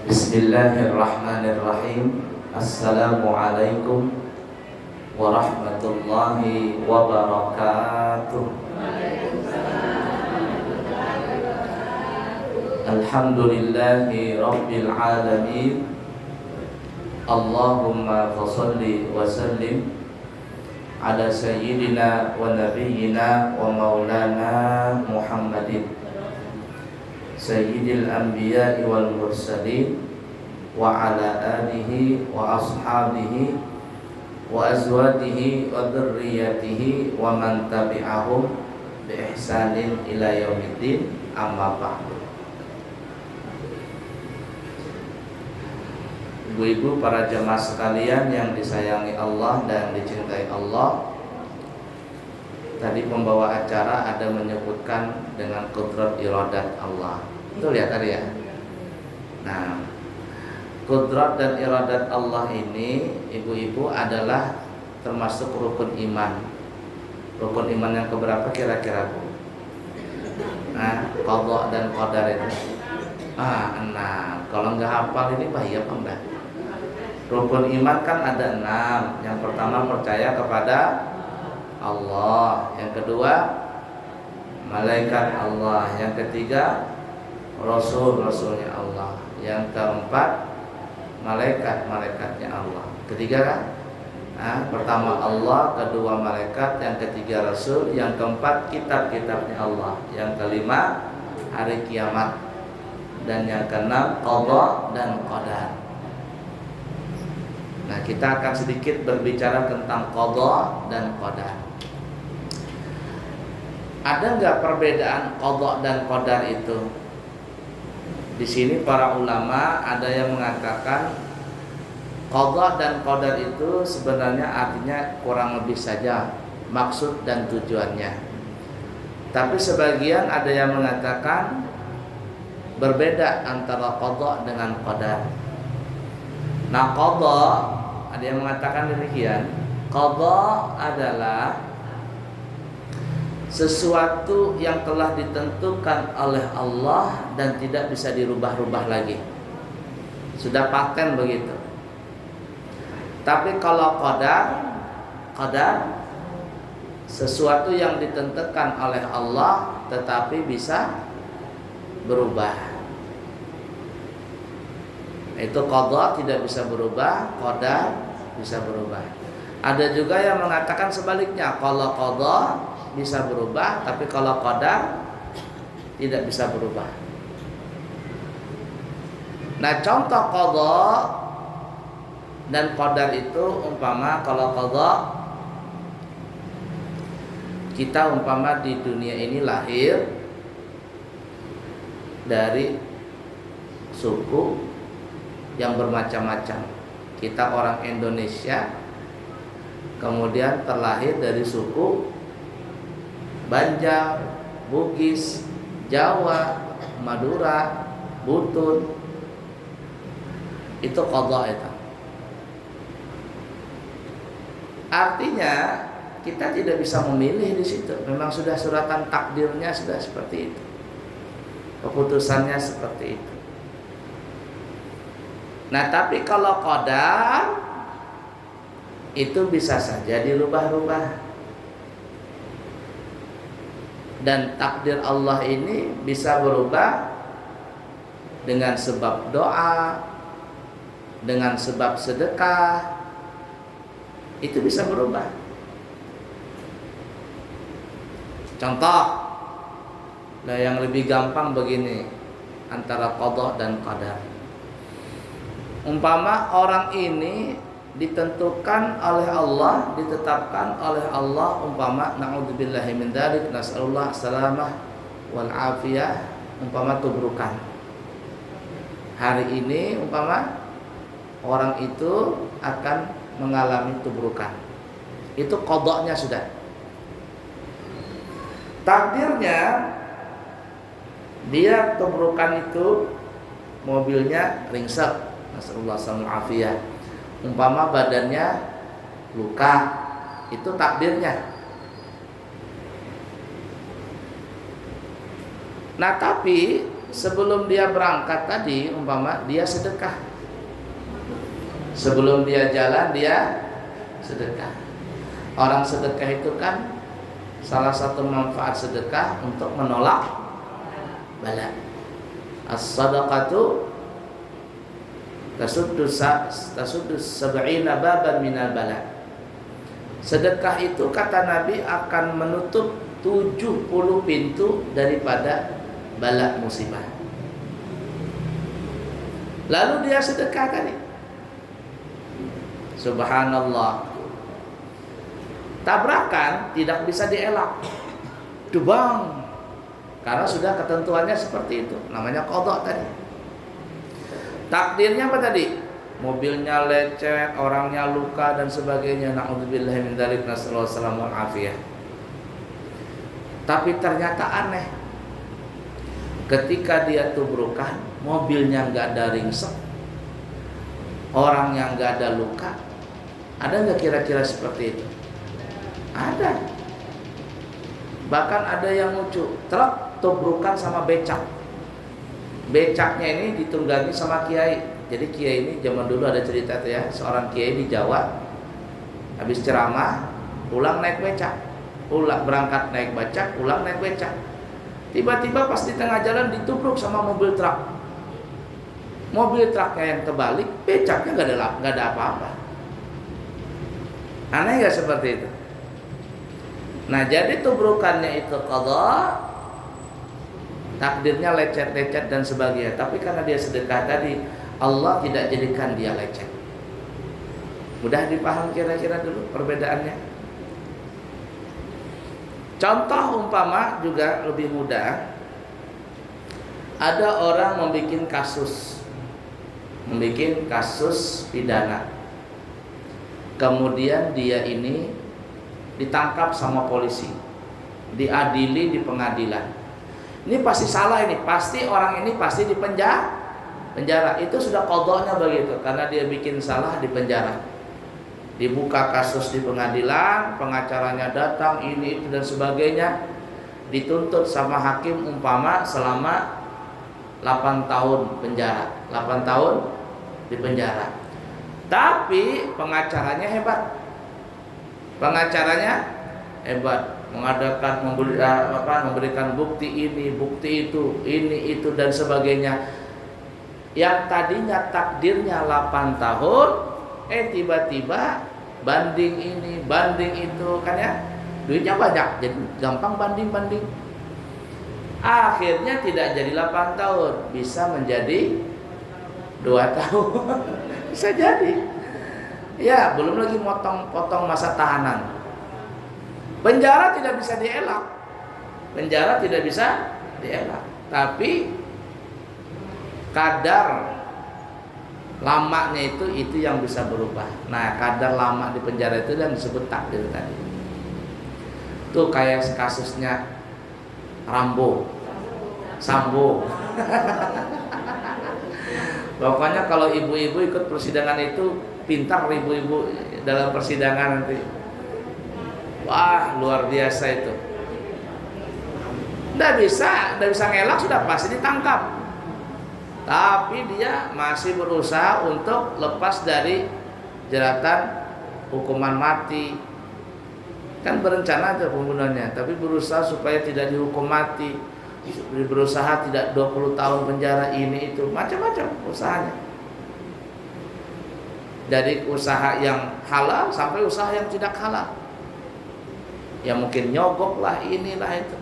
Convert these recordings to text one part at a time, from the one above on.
Bismillahirrahmanirrahim. Assalamualaikum warahmatullahi wabarakatuh. Alhamdulillahi rabbil alamin. Allahumma fassalli wa sallim ala sayyidina wa nabiyyina wa maulana Muhammadin sayyidil anbiya'i wal mursalin wa ala alihi wa ashabihi wa azwajihi wa dzurriyyatihi wa man tabi'ahum bi ihsanin ila yaumiddin, amma ba'du. Ibu-ibu, para jemaah sekalian yang disayangi Allah dan dicintai Allah, tadi pembawa acara ada menyebutkan dengan qudrat iradat Allah. Betul ya tadi ya? Nah, qudrat dan iradat Allah ini, ibu-ibu, adalah termasuk rukun iman. Rukun iman yang keberapa kira-kira, Bu? Nah, qadha dan qadar itu. Nah, kalau nggak hafal ini bahaya apa enggak? Rukun iman kan ada 6. Yang pertama, percaya kepada Allah. Yang kedua, malaikat Allah. Yang ketiga, rasul-rasulnya Allah. Yang keempat, malaikat-malaikatnya Allah. Ketiga kan? Pertama Allah, kedua malaikat, yang ketiga rasul, yang keempat kitab-kitabnya Allah, yang kelima hari kiamat, dan yang keenam qadha dan qadar. Nah, kita akan sedikit berbicara tentang qadha dan qadar. Ada nggak perbedaan qadha dan qadar itu? Di sini para ulama ada yang mengatakan qadha dan qadar itu sebenarnya artinya kurang lebih saja maksud dan tujuannya. Tapi sebagian ada yang mengatakan berbeda antara qadha dengan qadar. Nah, qadha, ada yang mengatakan demikian. Qadha adalah sesuatu yang telah ditentukan oleh Allah dan tidak bisa dirubah-rubah lagi. Sudah paten begitu. Tapi kalau qadar sesuatu yang ditentukan oleh Allah tetapi bisa berubah. Itu qadha tidak bisa berubah, qadar bisa berubah. Ada juga yang mengatakan sebaliknya, kalau qadha bisa berubah, tapi kalau qadar tidak bisa berubah. Nah, contoh qadha dan qadar itu, umpama kalau qadha, kita umpama di dunia ini lahir dari suku yang bermacam-macam. Kita orang Indonesia, kemudian terlahir dari suku Banjar, Bugis, Jawa, Madura, Butun. Itu qadha itu. Artinya kita tidak bisa memilih di situ. Memang sudah suratan takdirnya sudah seperti itu. Keputusannya seperti itu. Nah, tapi kalau qadar itu bisa saja dirubah-rubah. Dan takdir Allah ini bisa berubah dengan sebab doa, dengan sebab sedekah. Itu bisa berubah. Contoh, yang lebih gampang begini, antara qadha dan qadar. Umpama orang ini ditentukan oleh Allah, ditetapkan oleh Allah, umpama na'udzubillahi min dzalik, nas'alullah salamah wal afiyah, umpama tubrukan. Hari ini umpama orang itu akan mengalami tubrukan. Itu qadha-nya sudah. Takdirnya dia tubrukan itu mobilnya ringsek, nas'alullah salamah afiyah. Umpama badannya luka, itu takdirnya. Nah, tapi sebelum dia berangkat tadi umpama dia sedekah. Sebelum dia jalan dia sedekah. Orang sedekah itu kan salah satu manfaat sedekah untuk menolak bala. As-sadaqatu tasuddu sab'ina baban minal bala. Sedekah itu kata Nabi akan menutup 70 pintu daripada bala musibah. Lalu dia sedekah tadi. Subhanallah. Tabrakan tidak bisa dielak. Dubang. Karena sudah ketentuannya seperti itu. Namanya qadha tadi. Takdirnya apa tadi? Mobilnya lecet, orangnya luka dan sebagainya. Na'udzubillahi min dzalik, nasallallahu alaihi wasallam. Tapi ternyata aneh. Ketika dia tubrukan, mobilnya nggak ada ringsek, orangnya nggak ada luka. Ada nggak kira-kira seperti itu? Ada. Bahkan ada yang lucu, truk tubrukan sama becak. Becaknya ini ditunggangi sama kiai. Jadi kiai ini zaman dulu ada cerita tuh ya, seorang kiai di Jawa habis ceramah pulang naik becak, pulang berangkat naik becak, pulang naik becak. Tiba-tiba pas di tengah jalan ditubruk sama mobil truk. Mobil truknya yang terbalik, becaknya nggak ada apa-apa. Aneh nggak seperti itu? Nah jadi tubrukannya itu qadha, takdirnya lecet-lecet dan sebagainya. Tapi karena dia sedekah tadi, Allah tidak jadikan dia lecet. Mudah dipaham kira-kira dulu perbedaannya. Contoh umpama juga lebih mudah. Ada orang membuat kasus pidana. Kemudian dia ini ditangkap sama polisi, diadili di pengadilan. Ini pasti salah, ini pasti orang ini pasti di penjara. Itu sudah qadhanya begitu, karena dia bikin salah di penjara. Dibuka kasus di pengadilan, pengacaranya datang, ini itu dan sebagainya, dituntut sama hakim umpama selama 8 tahun penjara, 8 tahun di penjara. Tapi pengacaranya hebat. Memberikan bukti ini, bukti itu dan sebagainya. Yang tadinya takdirnya 8 tahun, tiba-tiba banding ini, banding itu kan ya. Duitnya banyak, jadi gampang banding. Akhirnya tidak jadi 8 tahun, bisa menjadi 2 tahun. Bisa jadi. Ya, belum lagi potong masa tahanan. Penjara tidak bisa dielak. Tapi kadar lamanya itu yang bisa berubah. Nah, kadar lama di penjara itu yang disebut takdir tadi. Itu kayak kasusnya Sambo. Pokoknya kalau ibu-ibu ikut persidangan itu pintar ibu-ibu dalam persidangan nanti. Wah, luar biasa itu. Nggak bisa ngelak, sudah pasti ditangkap. Tapi dia masih berusaha untuk lepas dari jeratan hukuman mati. Kan berencana aja pembunuhannya, tapi berusaha supaya tidak dihukum mati. Berusaha tidak 20 tahun penjara, ini itu, macam-macam usahanya. Dari usaha yang halal sampai usaha yang tidak halal. Ya mungkin nyogok lah, inilah itu.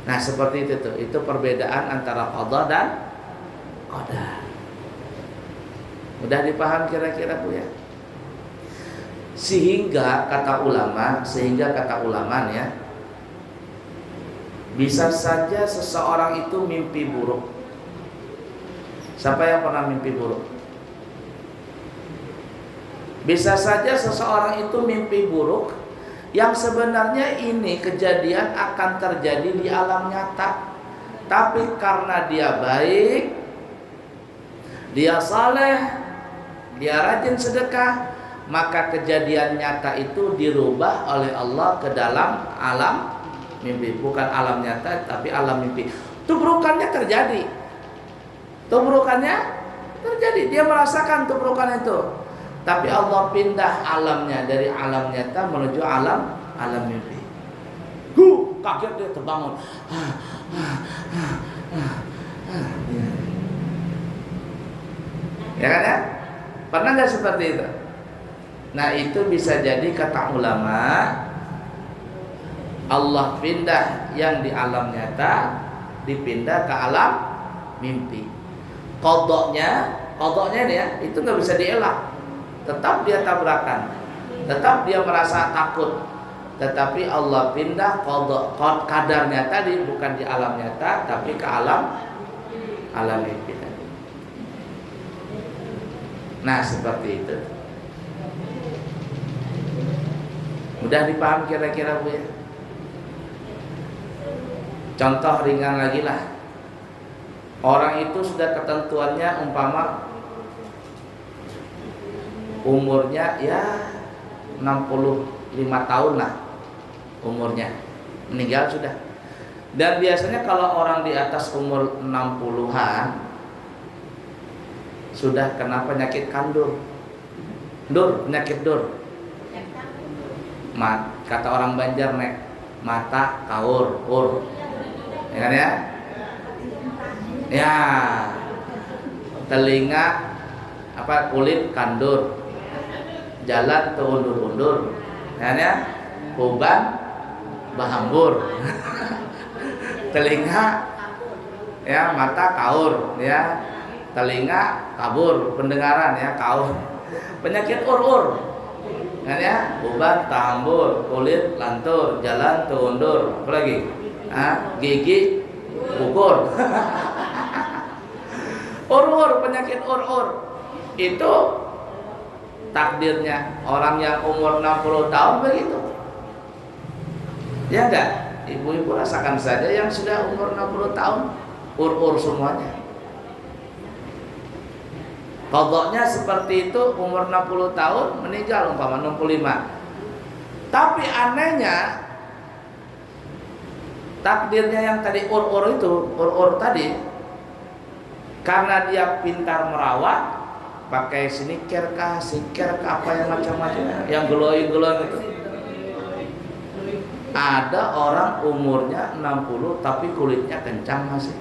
Nah seperti itu tuh. Itu perbedaan antara qadha dan qadar. Mudah dipaham kira-kira Bu ya. Sehingga kata ulama ya, bisa saja seseorang itu mimpi buruk. Siapa yang pernah mimpi buruk? Bisa saja seseorang itu mimpi buruk yang sebenarnya ini kejadian akan terjadi di alam nyata. Tapi karena dia baik, dia saleh, dia rajin sedekah, maka kejadian nyata itu dirubah oleh Allah ke dalam alam mimpi. Bukan alam nyata, tapi alam mimpi. tubrukannya terjadi. Tubrukannya terjadi, dia merasakan tubrukan itu. Tapi Allah pindah alamnya dari alam nyata menuju alam mimpi. Kaget dia terbangun. Ya kan ya? Pernah nggak seperti itu? Nah itu bisa jadi kata ulama, Allah pindah yang di alam nyata dipindah ke alam mimpi. Kodoknya dia itu nggak bisa dielak. Tetap dia tabrakan, tetap dia merasa takut. Tetapi Allah pindah kodok kadarnya tadi bukan di alam nyata tapi ke alam mimpi tadi. Nah seperti itu. Mudah dipaham kira-kira Bu ya. Contoh ringan lagi lah. Orang itu sudah ketentuannya umpama umurnya ya 65 tahun lah umurnya, meninggal sudah. Dan biasanya kalau orang di atas umur 60-an sudah kena penyakit kandur. Penyakit dur. Kata orang Banjar nek mata kaur, ya kan ya? Ya. Telinga kulit kandur. Jalan terundur-undur. Ya kan ya? Uban bahambur. Telinga ya, mata kaur ya. Telinga kabur, pendengaran ya kaur. Penyakit ur. Ya, uban tahambur, kulit lantur, jalan terundur, apa lagi? Gigi ukur. Penyakit ur. Itu takdirnya orang yang umur 60 tahun begitu. Ya enggak? Ibu-ibu rasakan saja yang sudah umur 60 tahun ur semuanya. Kodoknya seperti itu, umur 60 tahun meninggal umpama 65. Tapi anehnya takdirnya yang tadi ur tadi, karena dia pintar merawat, pakai sneaker kah, apa yang macam-macam, yang glowing itu. Ada orang umurnya 60 tapi kulitnya kencang masih,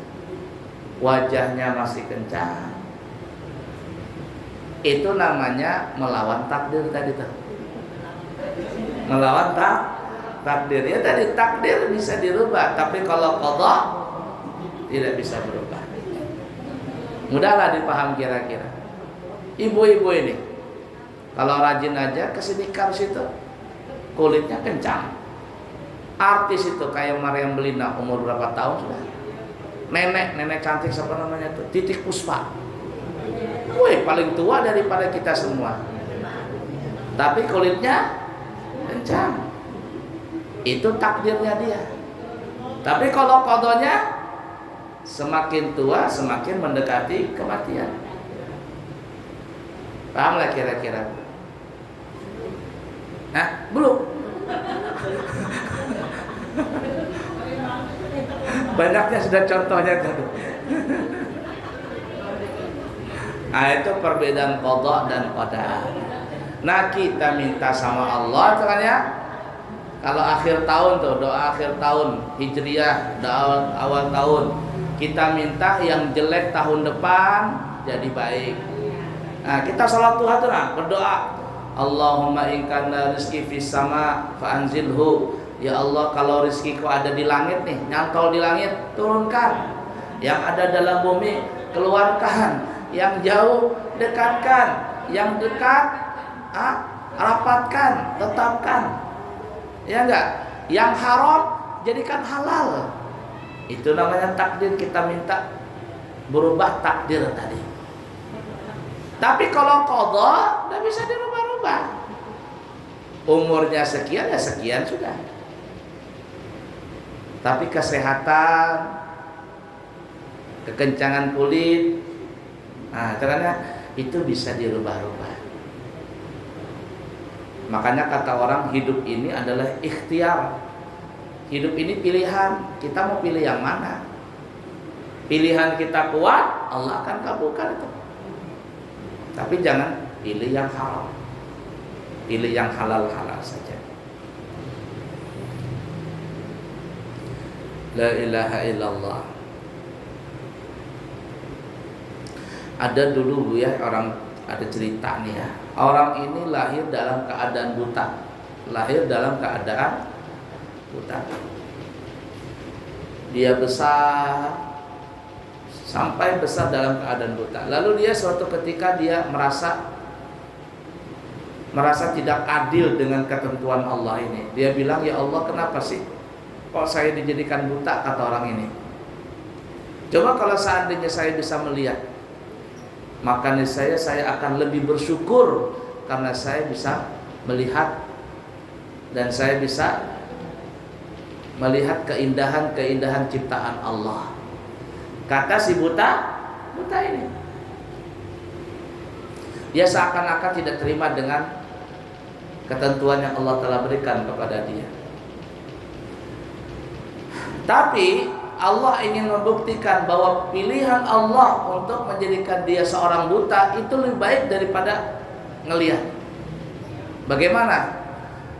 wajahnya masih kencang. Itu namanya melawan takdir tadi tuh. Melawan takdir. Ya tadi takdir bisa dirubah, tapi kalau qada tidak bisa berubah. Mudahlah dipaham kira-kira. Ibu-ibu ini kalau rajin aja kesini situ kulitnya kencang. Artis itu kayak Mariam Belina umur berapa tahun sudah? Nenek cantik siapa namanya tuh? Titik Puspa. Woi, paling tua daripada kita semua. Tapi kulitnya kencang. Itu takdirnya dia. Tapi kalau qadanya semakin tua semakin mendekati kematian. Pahamlah kira-kira? Belum. Banyaknya sudah contohnya tadi. Itu perbedaan qada dan qadar. Nah kita minta sama Allah kan ya. Kalau akhir tahun tuh, doa akhir tahun Hijriah, doa awal tahun, kita minta yang jelek tahun depan jadi baik. Nah kita salat Tuhan tuh berdoa, Allahumma in kana rizqi fis sama fa anzilhu. Ya Allah, kalau rizkiku ada di langit nih, nyantol di langit, turunkan. Yang ada dalam bumi, keluarkan. Yang jauh, dekatkan. Yang dekat, rapatkan, tetapkan. Ya enggak? Yang haram, jadikan halal. Itu namanya takdir. Kita minta berubah takdir tadi. Tapi kalau qada, tidak bisa dirubah-rubah. Umurnya sekian, ya sekian sudah. Tapi kesehatan, kekencangan kulit, karena itu bisa dirubah-rubah. Makanya kata orang hidup ini adalah ikhtiar. Hidup ini pilihan. Kita mau pilih yang mana? Pilihan kita kuat, Allah akan kabulkan itu. Tapi jangan pilih yang haram. Pilih yang halal-halal saja. La ilaha illallah. Ada dulu Bu ya, ada cerita nih ya. Orang ini lahir dalam keadaan buta. Lahir dalam keadaan buta. Dia besar sampai besar dalam keadaan buta. Lalu dia suatu ketika dia merasa tidak adil dengan ketentuan Allah ini. Dia bilang, ya Allah, kenapa sih kok saya dijadikan buta, kata orang ini. Coba kalau seandainya saya bisa melihat, maka niscaya saya akan lebih bersyukur karena saya bisa melihat dan saya bisa melihat keindahan-keindahan ciptaan Allah. Kata si buta ini. Dia seakan-akan tidak terima dengan ketentuan yang Allah telah berikan kepada dia. Tapi Allah ingin membuktikan bahwa pilihan Allah untuk menjadikan dia seorang buta itu lebih baik daripada ngelihat. Bagaimana?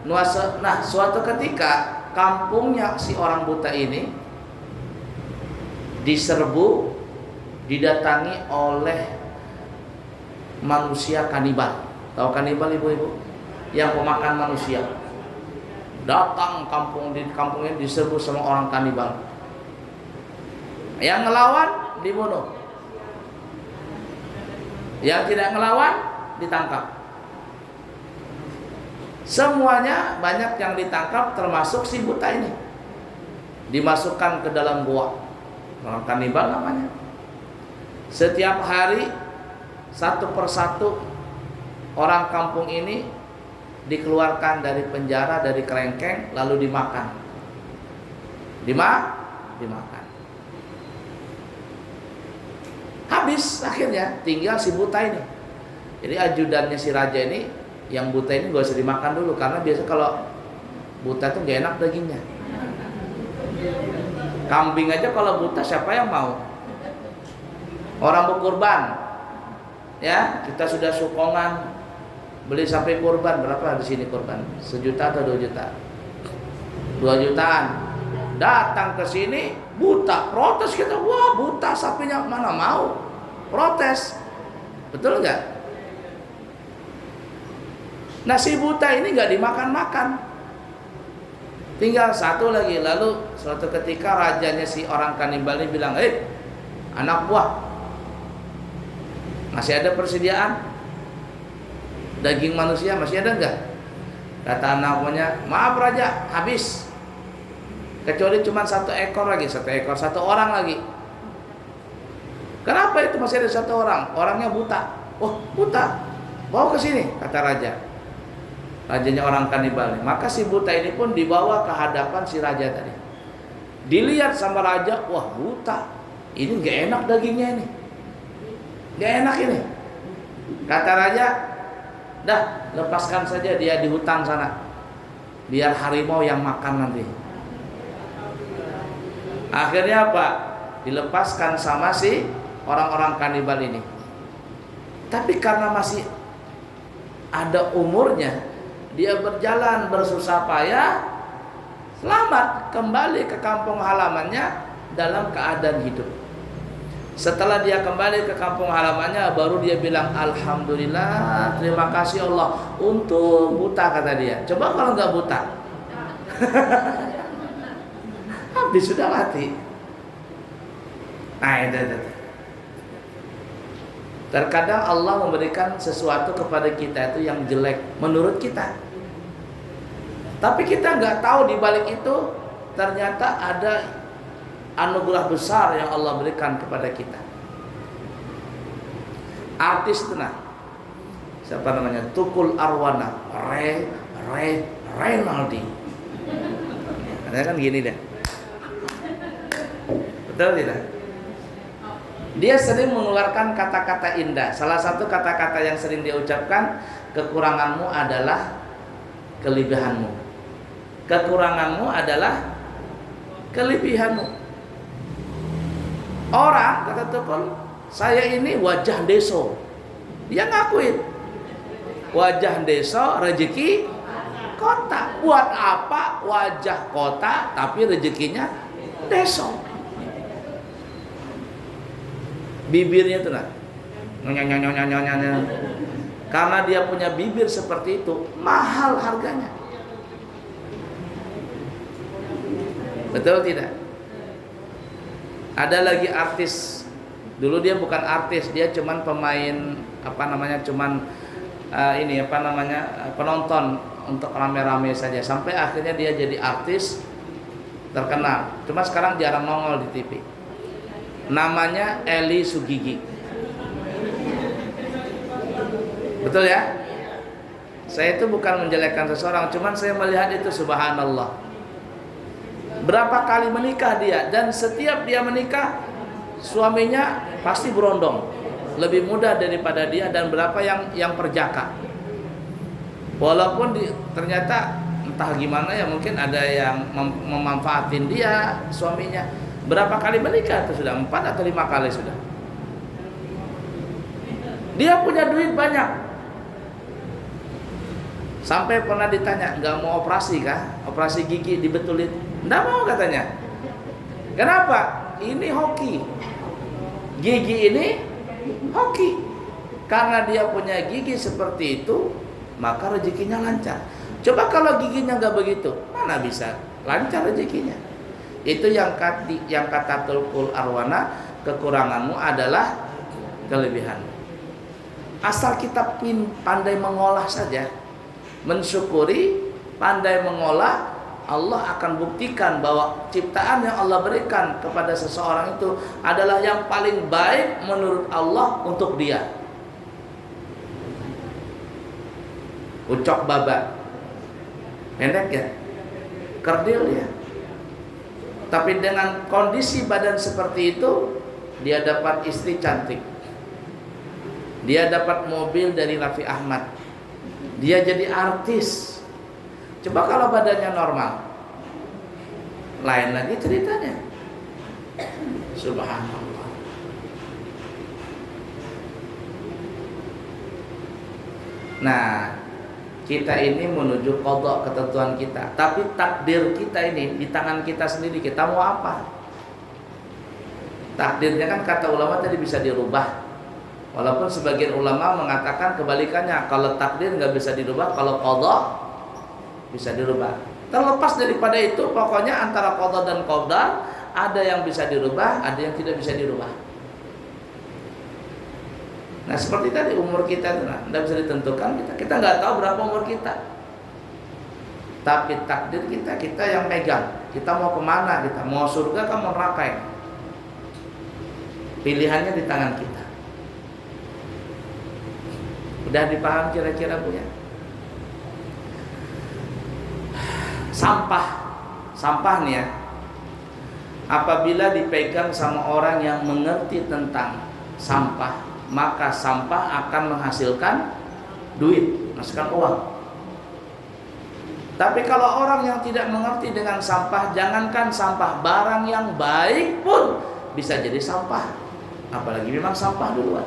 Nah, suatu ketika kampungnya si orang buta ini diserbu, didatangi oleh manusia kanibal. Tahu kanibal ibu-ibu? Yang pemakan manusia. Datang di kampungnya diserbu sama orang kanibal. Yang ngelawan dibunuh. Yang tidak ngelawan ditangkap. Semuanya banyak yang ditangkap, termasuk si buta ini. Dimasukkan ke dalam gua. Orang kanibal namanya. Setiap hari satu persatu orang kampung ini dikeluarkan dari penjara, dari kerengkeng, lalu dimakan. Dimakan. Habis akhirnya tinggal si buta ini. Jadi ajudannya si raja ini, yang buta ini gak usah dimakan dulu, karena biasa kalau buta itu gak enak dagingnya. Kambing aja kalau buta siapa yang mau? Orang berkurban, ya kita sudah sukongan beli sampai kurban. Berapa di sini kurban? 1 juta atau 2 juta? 2 jutaan. Datang ke sini buta, protes kita, wah buta sapinya, mana mau? Protes, betul nggak? Nah si buta ini nggak dimakan-makan. Tinggal satu lagi. Lalu suatu ketika rajanya si orang kanibal ini bilang, anak buah, masih ada persediaan daging manusia, masih ada enggak? Kata anak buahnya, maaf raja, habis. Kecuali cuma 1 ekor lagi, 1 ekor, 1 orang lagi. Kenapa itu masih ada 1 orang? Orangnya buta. Oh buta, bawa ke sini, kata raja. Rajanya orang kanibal. Maka si buta ini pun dibawa ke hadapan si raja tadi. Dilihat sama raja, wah buta, ini gak enak dagingnya ini, gak enak ini. Kata raja, dah lepaskan saja dia di hutan sana, biar harimau yang makan nanti. Akhirnya apa? Dilepaskan sama si orang-orang kanibal ini. Tapi karena masih ada umurnya, dia berjalan bersusah payah, selamat kembali ke kampung halamannya dalam keadaan hidup. Setelah dia kembali ke kampung halamannya, baru dia bilang, alhamdulillah, terima kasih Allah, untung buta, kata dia. Coba kalau nggak buta, habis sudah mati. Nah itu. Terkadang Allah memberikan sesuatu kepada kita itu yang jelek menurut kita, tapi kita nggak tahu di balik itu ternyata ada anugerah besar yang Allah berikan kepada kita. Artis itu siapa namanya? Tukul Arwana, Renaldi. Katanya kan gini deh. Betul tidak? Dia sering mengeluarkan kata-kata indah. Salah satu kata-kata yang sering dia ucapkan, kekuranganmu adalah kelebihanmu. Kekuranganmu adalah kelebihanmu. Orang kata Tukul, saya ini wajah deso. Dia ngakuin wajah deso, rezeki kota. Buat apa wajah kota tapi rezekinya deso? Bibirnya tuh nah, karena dia punya bibir seperti itu, mahal harganya. Betul tidak? Ada lagi artis, dulu dia bukan artis, dia cuman pemain penonton untuk rame-rame saja, sampai akhirnya dia jadi artis terkenal. Cuma sekarang jarang nongol di TV. Namanya Eli Sugigi. Betul ya? Saya itu bukan menjelekkan seseorang, cuman saya melihat itu subhanallah. Berapa kali menikah dia, dan setiap dia menikah suaminya pasti berondong, lebih muda daripada dia, dan berapa yang perjaka. Walaupun ternyata entah gimana ya, mungkin ada yang memanfaatin dia suaminya. Berapa kali menikah itu sudah 4 atau 5 kali sudah. Dia punya duit banyak. Sampai pernah ditanya, nggak mau operasi kah? Operasi gigi dibetulin. Nggak mau katanya. Kenapa? Ini hoki. Gigi ini hoki. Karena dia punya gigi seperti itu, maka rezekinya lancar. Coba kalau giginya nggak begitu, mana bisa lancar rezekinya? Itu yang kata Tulkul Arwana, kekuranganmu adalah kelebihanmu. Asal kita pandai mengolah saja, mensyukuri, pandai mengolah, Allah akan buktikan bahwa ciptaan yang Allah berikan kepada seseorang itu adalah yang paling baik menurut Allah untuk dia. Ucok baba, pendek ya, kerdil ya, tapi dengan kondisi badan seperti itu, dia dapat istri cantik, dia dapat mobil dari Raffi Ahmad, dia jadi artis. Coba kalau badannya normal, lain lagi ceritanya. Subhanallah. Nah, kita ini menuju qadha, ketentuan kita, tapi takdir kita ini di tangan kita sendiri. Kita mau apa? Takdirnya kan kata ulama tadi bisa dirubah. Walaupun sebagian ulama mengatakan kebalikannya, kalau takdir nggak bisa dirubah, kalau qadha bisa dirubah. Terlepas daripada itu, pokoknya antara qadha dan qadar ada yang bisa dirubah, ada yang tidak bisa dirubah. Nah seperti tadi umur kita itu tidak bisa ditentukan, kita nggak tahu berapa umur kita. Tapi takdir kita yang pegang. Kita mau kemana, kita mau surga kan mau neraka. Pilihannya di tangan kita. Udah dipaham kira-kira Bu ya? Sampah nih ya. Apabila dipegang sama orang yang mengerti tentang sampah, maka sampah akan menghasilkan duit, menghasilkan uang. Tapi kalau orang yang tidak mengerti dengan sampah, jangankan sampah, barang yang baik pun bisa jadi sampah. Apalagi memang sampah duluan.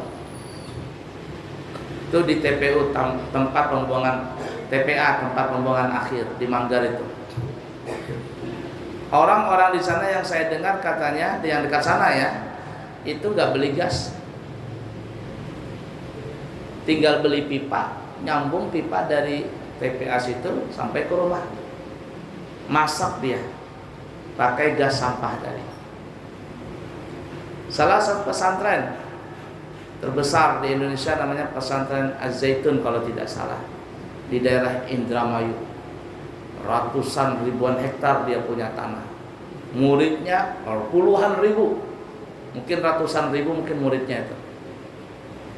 Itu di TPU, tempat pembuangan TPA, tempat pembuangan akhir di Manggar itu. Orang-orang di sana yang saya dengar katanya, yang dekat sana ya, itu nggak beli gas, tinggal beli pipa, nyambung pipa dari TPA situ sampai ke rumah, masak dia pakai gas sampah tadi. Salah satu pesantren terbesar di Indonesia namanya pesantren Az-Zaitun kalau tidak salah, di daerah Indramayu. Ratusan ribuan hektar dia punya tanah. Muridnya puluhan ribu, mungkin ratusan ribu mungkin muridnya itu.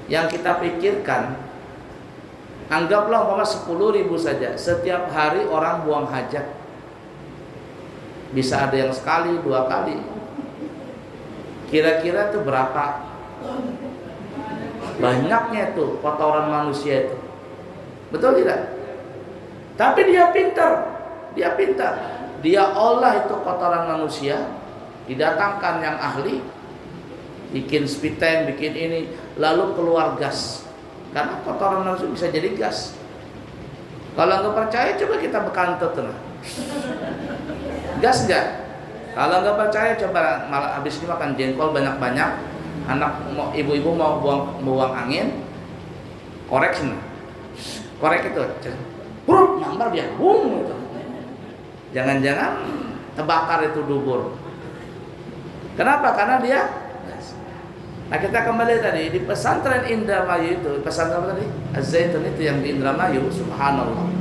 Yang kita pikirkan, anggaplah umpama 10.000 saja. Setiap hari orang buang hajat, bisa ada yang sekali, 2 kali. Kira-kira itu berapa banyaknya itu kotoran manusia itu? Betul tidak? Tapi dia pintar. Dia olah itu kotoran manusia, didatangkan yang ahli, bikin speed tank, bikin ini, lalu keluar gas. Karena kotoran nafsu bisa jadi gas. Kalau nggak percaya, coba kita bekantut tuh. Gas nggak? Kalau nggak percaya, coba malah habis ini makan jengkol banyak-banyak, ibu-ibu mau buang angin, korek sini, korek itu, buruk nyambar dia, bung gitu. Jangan-jangan terbakar itu dubur. Kenapa? Karena dia. Nah, kita kembali tadi di pesantren Indramayu itu, pesantren apa tadi? Az-Zaitun itu yang di Indramayu, subhanallah.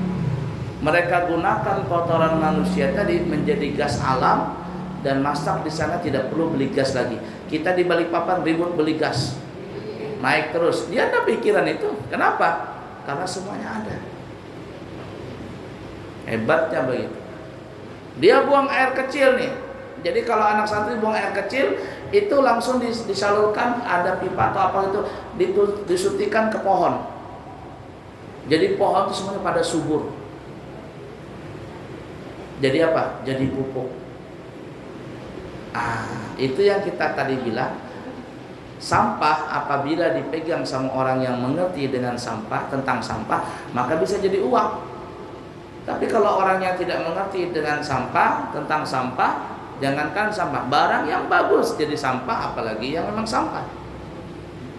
Mereka gunakan kotoran manusia tadi menjadi gas alam dan masak di sana, tidak perlu beli gas lagi. Kita di Balikpapan ribut beli gas, naik terus. Dia ada pikiran itu. Kenapa? Karena semuanya ada. Hebatnya begitu. Dia buang air kecil nih. Jadi kalau anak santri buang air kecil itu langsung disalurkan, ada pipa atau apa itu disuntikan ke pohon. Jadi pohon itu semuanya pada subur. Jadi apa? Jadi pupuk. Itu yang kita tadi bilang. Sampah apabila dipegang sama orang yang mengerti dengan sampah, tentang sampah, maka bisa jadi uang. Tapi kalau orang yang tidak mengerti dengan sampah, tentang sampah, jangankan sampah, barang yang bagus jadi sampah, apalagi yang memang sampah.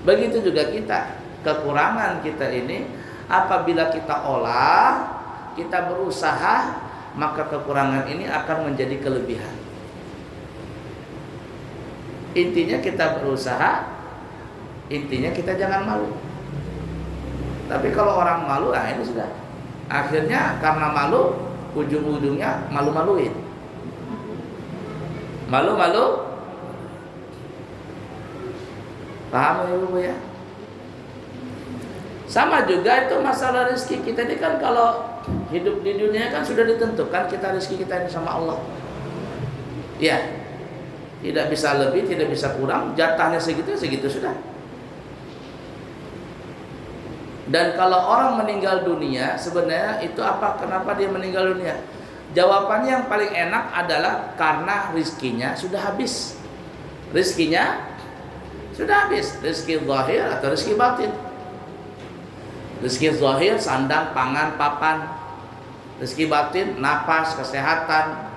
Begitu juga kita, kekurangan kita ini apabila kita olah, kita berusaha, maka kekurangan ini akan menjadi kelebihan. Intinya kita berusaha, intinya kita jangan malu. Tapi kalau orang malu, ini sudah. Akhirnya karena malu, ujung-ujungnya malu-maluin. Malu-malu. Paham ya Ibu ya? Sama juga itu masalah rezeki kita ini kan, kalau hidup di dunia kan sudah ditentukan kita rezeki kita ini sama Allah. Ya. Tidak bisa lebih, tidak bisa kurang, jatahnya segitu sudah. Dan kalau orang meninggal dunia, sebenarnya itu apa? Kenapa dia meninggal dunia? Jawabannya yang paling enak adalah karena rizkinya sudah habis. Rizkinya sudah habis. Rizki zahir atau rizki batin. Rizki zahir, sandang, pangan, papan. Rizki batin, napas, kesehatan.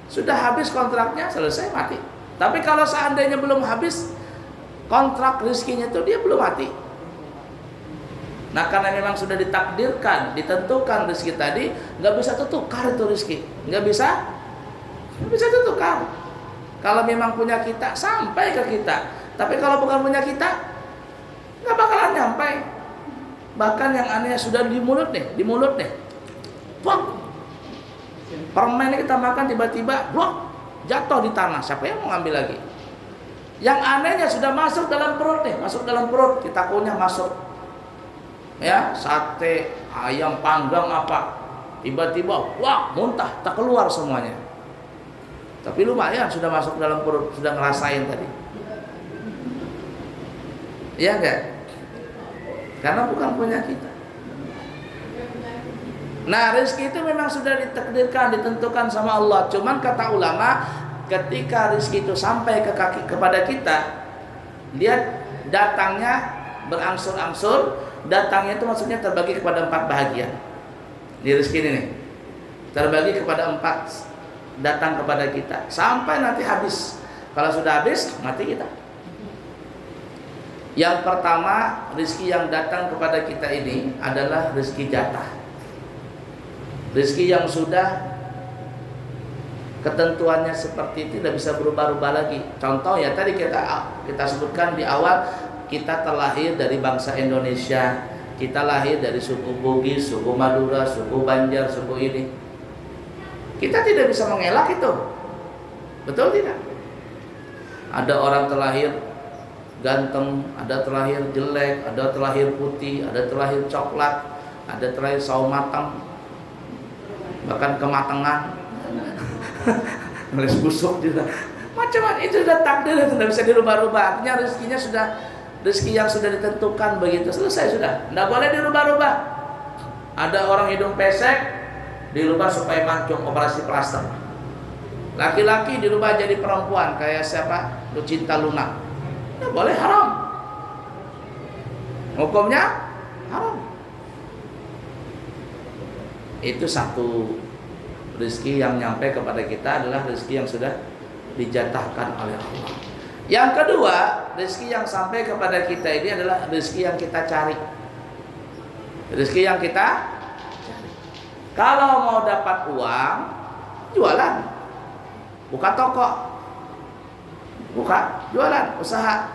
Sudah habis kontraknya, selesai, mati. Tapi kalau seandainya belum habis kontrak rizkinya itu, dia belum mati. Nah, karena memang sudah ditakdirkan, ditentukan rezeki tadi, nggak bisa tertukar itu rezeki, nggak bisa tertukar. Kalau memang punya kita, sampai ke kita. Tapi kalau bukan punya kita, nggak bakalan nyampai. Bahkan yang aneh sudah di mulut nih, Plok. Permen kita makan tiba-tiba, blok, jatuh di tanah. Siapa yang mau ngambil lagi? Yang anehnya sudah masuk dalam perut nih, kita kunyah masuk. Ya, sate, ayam panggang apa, tiba-tiba wah, muntah, tak keluar semuanya. Tapi lumayan sudah masuk dalam perut, sudah ngerasain tadi. Iya enggak? Karena bukan punya kita. Nah, rezeki itu memang sudah ditakdirkan, ditentukan sama Allah. Cuman kata ulama, ketika rezeki itu sampai kepada kita, dia datangnya berangsur-angsur. Datangnya itu maksudnya terbagi kepada 4 bahagian. Di rezeki ini nih, terbagi kepada 4, datang kepada kita sampai nanti habis. Kalau sudah habis, mati kita. Yang pertama, rezeki yang datang kepada kita ini adalah rezeki jatah. Rezeki yang sudah ketentuannya seperti itu, tidak bisa berubah-ubah lagi. Contoh ya tadi kita sebutkan di awal, kita terlahir dari bangsa Indonesia, kita lahir dari suku Bugis, suku Madura, suku Banjar, suku ini. Kita tidak bisa mengelak itu, betul tidak? Ada orang terlahir ganteng, ada terlahir jelek, ada terlahir putih, ada terlahir coklat, ada terlahir sawo matang, bahkan kematangan, nulis busuk juga. Macam-macam itu sudah takdir, tidak bisa dirubah-rubah. Artinya rezekinya sudah, rezeki yang sudah ditentukan begitu, selesai sudah, tidak boleh dirubah-rubah. Ada orang hidung pesek dirubah supaya mancung, operasi plaster. Laki-laki dirubah jadi perempuan, kayak siapa? Lucinta Luna. Nggak boleh, haram. Hukumnya haram. Itu satu, rezeki yang nyampe kepada kita adalah rezeki yang sudah dijatahkan oleh Allah. Yang kedua, rezeki yang sampai kepada kita ini adalah rezeki yang kita cari. Rezeki yang kita cari. Kalau mau dapat uang, jualan, buka toko, buka jualan, usaha.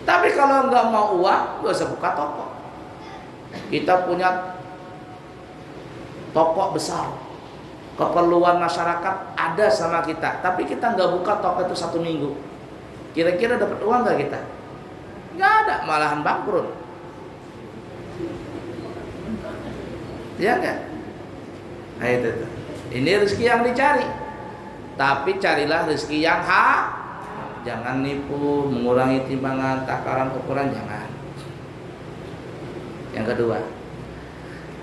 Tapi kalau nggak mau uang, nggak usah buka toko. Kita punya toko besar, keperluan masyarakat ada sama kita, tapi kita nggak buka toko itu 1 minggu, kira-kira dapat uang nggak kita? Nggak ada, malahan bangkrut. Ya kan? Nah itu tuh. Ini rezeki yang dicari, tapi carilah rezeki yang jangan nipu, mengurangi timbangan, takaran, ukuran, jangan. Yang kedua.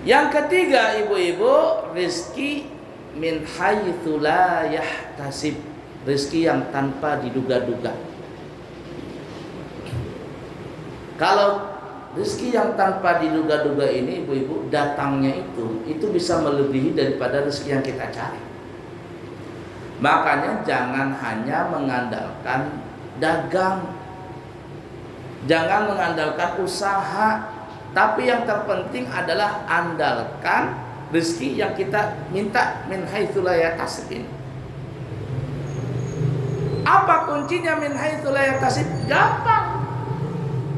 Yang ketiga, ibu-ibu, rezeki min haitsu la yahtasib, rezeki yang tanpa diduga-duga. Kalau rezeki yang tanpa diduga-duga ini, ibu-ibu, datangnya itu bisa melebihi daripada rezeki yang kita cari. Makanya jangan hanya mengandalkan dagang, jangan mengandalkan usaha, tapi yang terpenting adalah andalkan rezeki yang kita minta min haitsu la yahtasib ini. Apa kuncinya min haitsu la yahtasib? Gampang.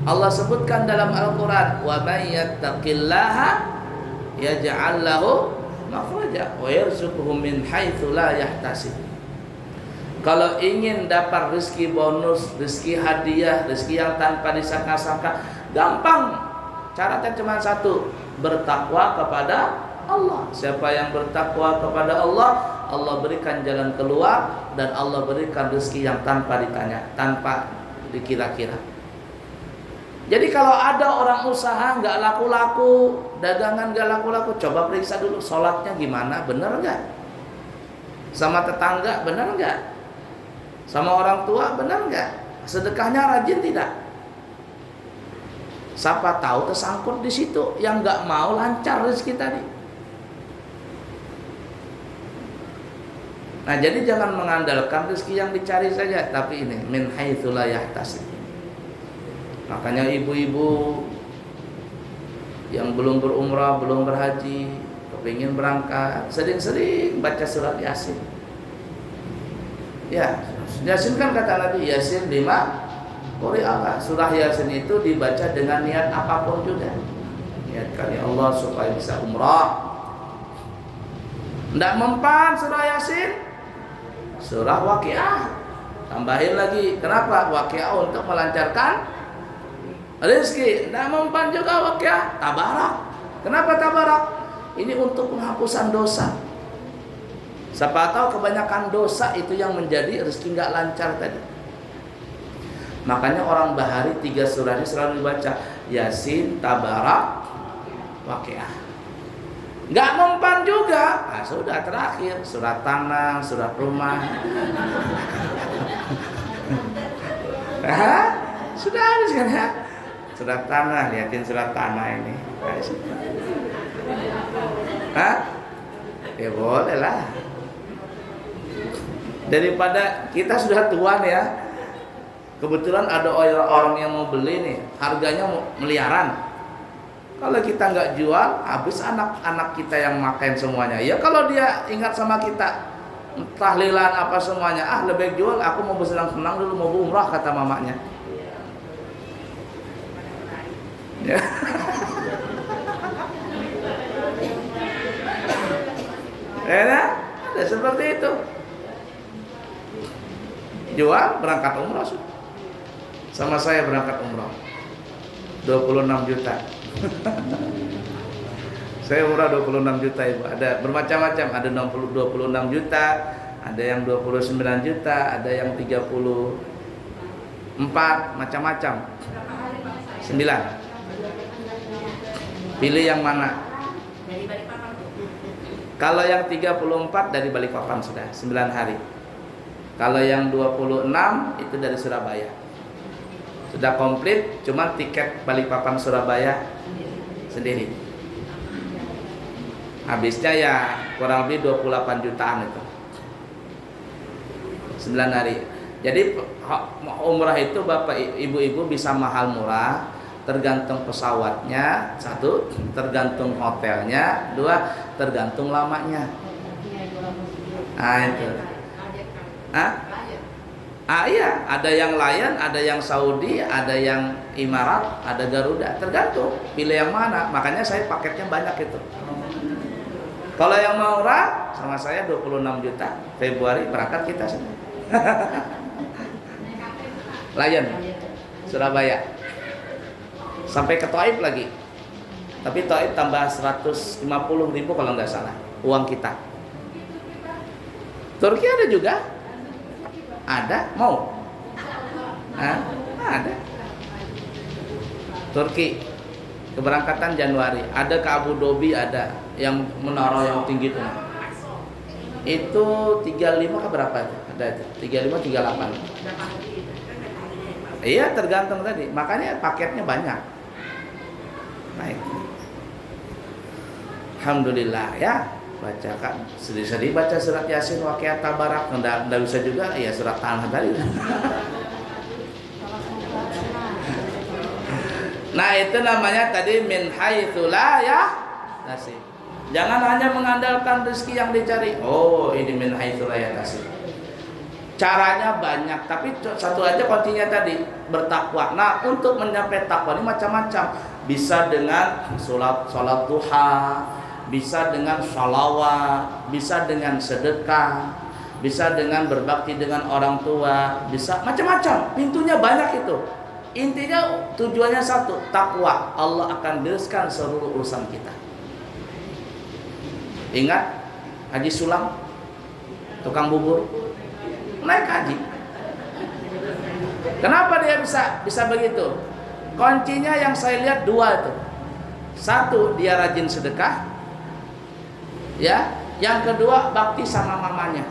Allah sebutkan dalam Al-Qur'an, wa may yattaqillaha yaj'al lahu makhraja wa yarzuquhu min haitsu la yahtasib. Kalau ingin dapat rezeki bonus, rezeki hadiah, rezeki yang tanpa disangka-sangka, gampang. Syaratnya cuma satu, bertakwa kepada Allah. Siapa yang bertakwa kepada Allah, Allah berikan jalan keluar, dan Allah berikan rezeki yang tanpa ditanya, tanpa dikira-kira. Jadi kalau ada orang usaha nggak laku-laku, dagangan nggak laku-laku, coba periksa dulu sholatnya gimana, bener nggak? Sama tetangga bener nggak? Sama orang tua bener nggak? Sedekahnya rajin tidak? Siapa tahu tersangkut di situ, yang nggak mau lancar rezeki tadi. Nah, jadi jangan mengandalkan rezeki yang dicari saja, tapi ini min haitsu la yahtasib. Makanya ibu-ibu yang belum berumrah, belum berhaji, kepingin berangkat, sering-sering baca surat Yasin. Ya, Yasin kan kata Nabi, Yasin 5 qira'ah. Surah Yasin itu dibaca dengan niat apapun juga. Niatkan ya Allah supaya bisa umrah. Tidak mempan surah Yasin, surah Waqiah. Tambahin lagi, kenapa? Waqiah untuk melancarkan rezeki. Tidak mempan juga Waqiah, Tabarak. Kenapa Tabarak? Ini untuk penghapusan dosa. Siapa tahu kebanyakan dosa itu yang menjadi rezeki nggak lancar tadi. Makanya orang Bahari 3 surah ini selalu dibaca, Yasin, Tabarak, Waqiah. Nggak mempan juga, nah, sudah terakhir surat tanah, surat rumah. Sudah habis kan ya? Surat tanah, lihatin surat tanah ini. Ya boleh lah. Daripada kita sudah tua nih ya, kebetulan ada orang yang mau beli nih, harganya miliaran. Kalau kita nggak jual, habis anak-anak kita yang makan semuanya. Ya kalau dia ingat sama kita, tahlilan apa semuanya, lebih jual, aku mau bersenang-senang dulu, mau umrah kata mamanya. Ya. Ya, ada seperti itu. Jual, berangkat umrah. Sama saya berangkat umrah 26 juta. Saya umrah 26 juta ibu. Ada bermacam-macam, ada 26 juta, ada yang 29 juta, ada yang 34, macam-macam. 9. Pilih yang mana? Kalau yang 34 dari Balikpapan sudah 9 hari. Kalau yang 26 itu dari Surabaya. Sudah komplit, cuma tiket Balikpapan Surabaya sendiri. Habisnya ya kurang lebih 28 jutaan itu. 9 hari. Jadi umrah itu Bapak Ibu bisa mahal murah, tergantung pesawatnya, satu, tergantung hotelnya, dua, tergantung lamanya. Nah itu. Iya, ada yang Lion, ada yang Saudi, ada yang Emirat, ada Garuda, tergantung pilih yang mana. Makanya saya paketnya banyak itu. Kalau yang murah sama saya 26 juta, Februari berangkat kita semua. Lion, Surabaya, sampai ke Taif lagi. Tapi Taif tambah 150.000 kalau nggak salah uang kita. Turki ada juga. Ada, mau? Ada. Turki keberangkatan Januari. Ada ke Abu Dhabi, ada yang menara yang tinggi itu. Itu 35 ke berapa itu? Ada itu. 35 38. Iya, tergantung tadi. Makanya paketnya banyak. Baik. Alhamdulillah ya. Bacakan sedih-sedih baca surat Yasin, Waqiah, Tabarak, enggak bisa juga ya surat Tanah tadi. Nah, itu namanya tadi min haitsu la yahtasib. Jangan hanya mengandalkan rezeki yang dicari. Oh, ini min haitsu la yahtasib. Caranya banyak, tapi satu aja kuncinya tadi, bertakwa. Nah, untuk mencapai takwa ini macam-macam. Bisa dengan salat duha, bisa dengan sholawat, bisa dengan sedekah, bisa dengan berbakti dengan orang tua, bisa macam-macam. Pintunya banyak itu. Intinya tujuannya satu, takwa. Allah akan bereskan seluruh urusan kita. Ingat Haji Sulam, tukang bubur, naik haji. Kenapa dia bisa begitu? Kuncinya yang saya lihat dua itu. Satu, dia rajin sedekah. Ya, yang kedua bakti sama mamanya.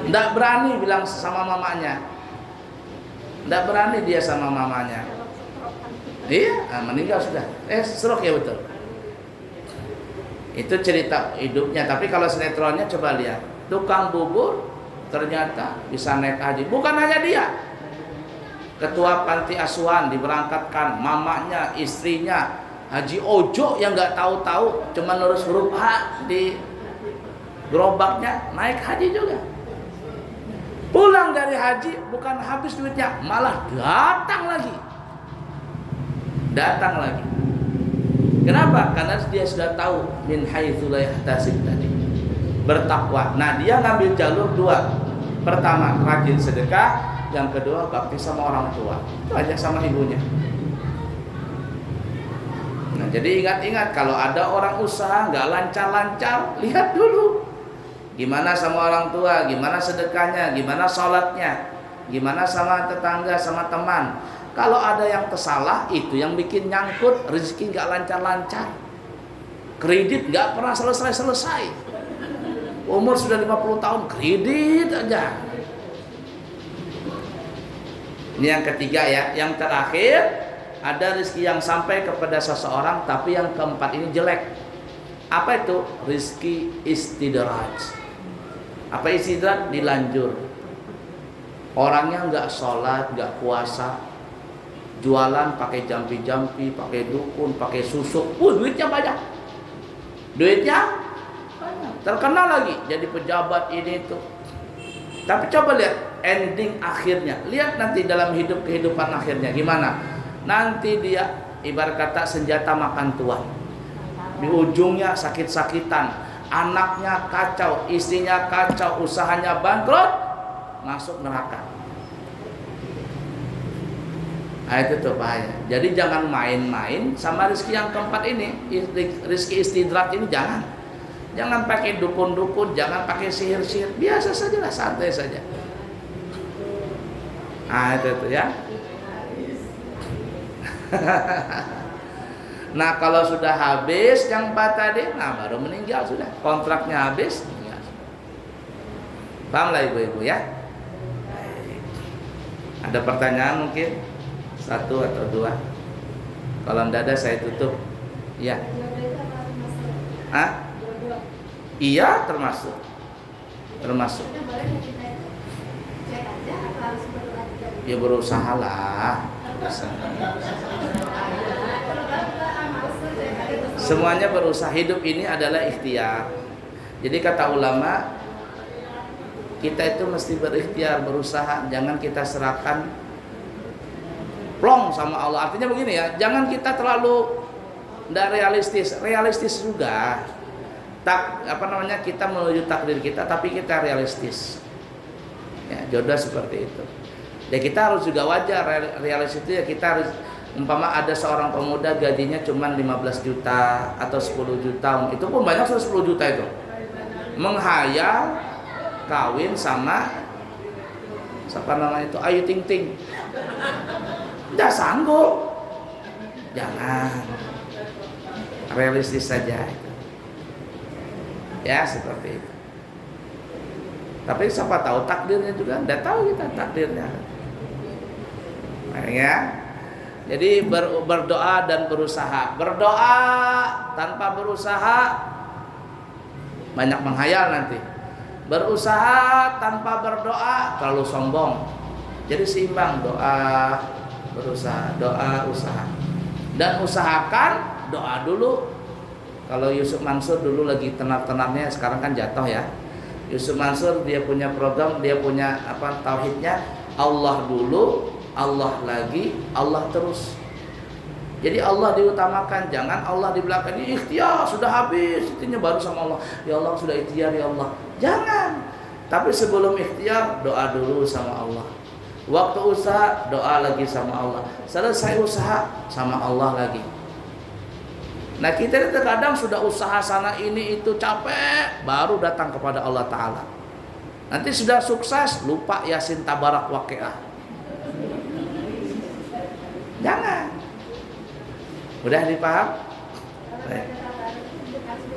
Nggak berani bilang sama mamanya. Nggak berani dia sama mamanya. Iya, meninggal sudah. Stroke ya betul. Itu cerita hidupnya. Tapi kalau sinetronnya coba lihat. Tukang bubur ternyata bisa naik haji. Bukan hanya dia. Ketua panti asuhan diberangkatkan, mamanya, istrinya. Haji Ojo yang nggak tahu-tahu cuma nurus huruf H di gerobaknya naik haji juga. Pulang dari haji bukan habis duitnya, malah datang lagi. Kenapa? Karena dia sudah tahu min haitsu la yahtasib tadi. Bertakwa. Nah, dia ngambil jalur dua. Pertama, rajin sedekah, yang kedua bakti sama orang tua. Itu aja sama ibunya. Nah, jadi ingat-ingat kalau ada orang usaha nggak lancar-lancar, lihat dulu gimana sama orang tua, gimana sedekahnya, gimana sholatnya, gimana sama tetangga, sama teman. Kalau ada yang tersalah, itu yang bikin nyangkut. Rezeki nggak lancar-lancar, kredit nggak pernah selesai. Umur sudah 50 tahun kredit aja. Ini yang ketiga ya. Yang terakhir, ada rezeki yang sampai kepada seseorang, tapi yang keempat ini jelek. Apa itu? Rezeki istidraj. Apa istidraj? Dilanjur. Orangnya nggak sholat, nggak puasa, jualan pakai jampi-jampi, pakai dukun, pakai susuk. Duitnya banyak. Terkenal lagi, jadi pejabat ini itu. Tapi coba lihat ending akhirnya. Lihat nanti dalam kehidupan akhirnya gimana. Nanti dia ibarat kata senjata makan tuan. Di ujungnya sakit-sakitan, anaknya kacau, istrinya kacau, usahanya bangkrut, masuk neraka. Nah, itu tuh bahaya. Jadi jangan main-main sama rezeki yang keempat ini, rezeki istidrak ini jangan. Jangan pakai dukun-dukun, jangan pakai sihir-sihir, biasa saja lah, santai saja. Nah, itu tuh ya. Nah, kalau sudah habis yang 4 tadi, nah baru meninggal sudah. Kontraknya habis. Pahamlah ibu-ibu ya. Ada pertanyaan mungkin? Satu atau dua. Kalau tidak ada saya tutup. Ya. Ah? Iya termasuk. Ya berusaha lah. Semuanya berusaha. Hidup ini adalah ikhtiar. Jadi kata ulama, kita itu mesti berikhtiar, berusaha. Jangan kita serahkan plong sama Allah. Artinya begini ya, jangan kita terlalu tidak realistis juga. Kita menuju takdir kita, tapi kita realistis. Ya, jodoh seperti itu. Ya kita harus juga wajar realistis itu ya, kita harus umpama ada seorang pemuda gajinya cuma 15 juta atau 10 juta, itu pun banyak sudah 10 juta itu. Menghayal kawin sama siapa namanya itu Ayu Ting Ting. Tidak sanggup. Jangan. Realistis saja. Ya seperti itu. Tapi siapa tahu takdirnya juga. Tidak tahu kita takdirnya. Ya. Jadi berdoa dan berusaha. Berdoa tanpa berusaha banyak menghayal nanti. Berusaha tanpa berdoa terlalu sombong. Jadi seimbang, doa, berusaha, doa, usaha. Dan usahakan doa dulu. Kalau Yusuf Mansur dulu lagi tenar-tenarnya, sekarang kan jatuh ya. Yusuf Mansur dia punya program, dia punya tauhidnya Allah dulu, Allah lagi, Allah terus. Jadi Allah diutamakan, jangan Allah di belakang. Ikhtiar sudah habis, ikhtiarnya baru sama Allah. Ya Allah sudah ikhtiar ya Allah. Jangan. Tapi sebelum ikhtiar doa dulu sama Allah. Waktu usaha doa lagi sama Allah. Selesai usaha sama Allah lagi. Nah kita terkadang sudah usaha sana ini itu capek, baru datang kepada Allah Ta'ala. Nanti sudah sukses, lupa Yasin Tabarak Waqiah. Jangan. Udah dipaham? Baik.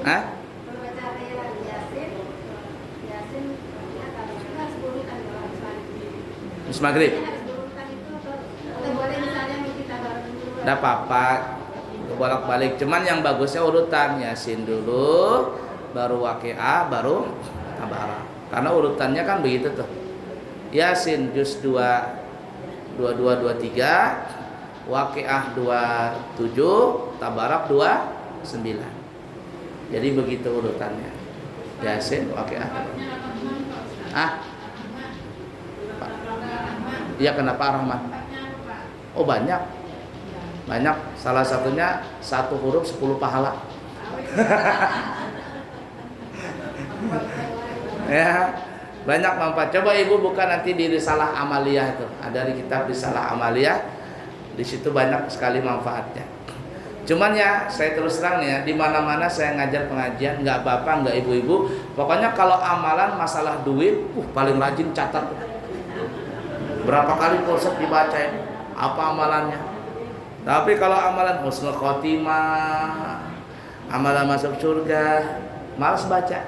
Hah? Habis maghrib? Tidak apa-apa, bolak-balik. Cuman yang bagusnya urutan, Yasin dulu, baru Waqiah, baru Tabarak. Karena urutannya kan begitu tuh. Yasin juz 2, 22, 23, Waqiah 27, Tabarak 29. Jadi begitu urutannya. Yasin, Waqiah. Iya kenapa Rahman? Oh banyak. Banyak. Salah satunya satu huruf 10 pahala. Ya, banyak manfaat. Coba ibu buka nanti di Risalah Amaliyah itu. Ada di kitab Risalah Amaliyah. Di situ banyak sekali manfaatnya. Cuman ya, saya terus terang ya, di mana-mana saya ngajar pengajian, nggak bapak, nggak ibu-ibu. Pokoknya kalau amalan masalah duit, paling rajin catat. Berapa kali konsep dibaca apa amalannya. Tapi kalau amalan husnul khotimah, amalan masuk surga, malas baca.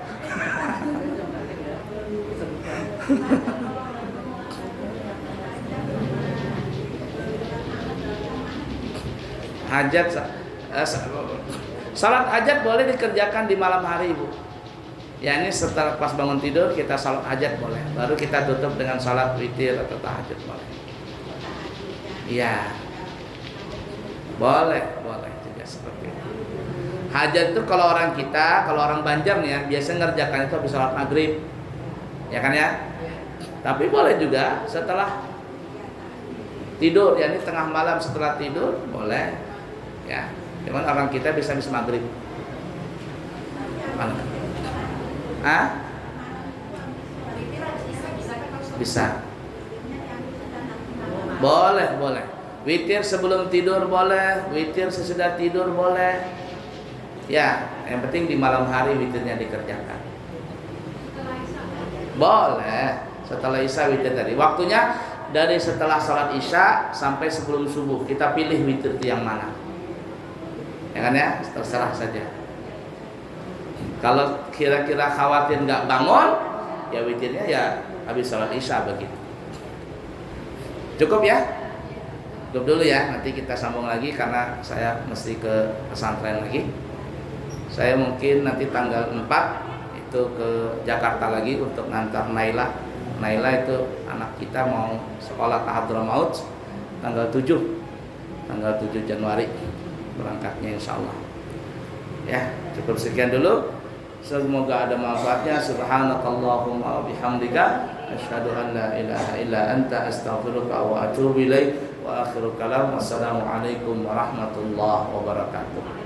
Hajat, salat hajat boleh dikerjakan di malam hari ibu. Ya ini setelah pas bangun tidur kita salat hajat boleh. Baru kita tutup dengan salat witir atau tahajud boleh. Iya, boleh juga seperti itu. Hajat itu kalau orang kita, kalau orang Banjar nih ya, biasa ngerjakan itu habis salat maghrib, ya kan ya. Tapi boleh juga setelah tidur, ya ini tengah malam setelah tidur boleh. Ya, cuman orang kita bisa maghrib. Mana? Bisa. Boleh. Witir sebelum tidur boleh, witir sesudah tidur boleh. Ya, yang penting di malam hari witirnya dikerjakan. Boleh. Setelah Isya witir tadi. Waktunya dari setelah sholat Isya sampai sebelum subuh. Kita pilih witir itu yang mana. Ya kan ya, terserah saja. Kalau kira-kira khawatir nggak bangun, ya witirnya ya habis sholat isya begitu. Cukup ya? Cukup dulu ya, nanti kita sambung lagi karena saya mesti ke pesantren lagi. Saya mungkin nanti tanggal 4 itu ke Jakarta lagi untuk ngantar Naila. Naila itu anak kita mau sekolah ke Hadramaut tanggal 7 Januari berangkatnya insyaallah. Ya, cukup sekian dulu. Semoga ada manfaatnya. Subhanakallahumma wa bihamdika asyhadu an la ilaha illa anta astaghfiruka wa atubu ilaik. Wa akhiru kalam wassalamu alaikum warahmatullahi wabarakatuh.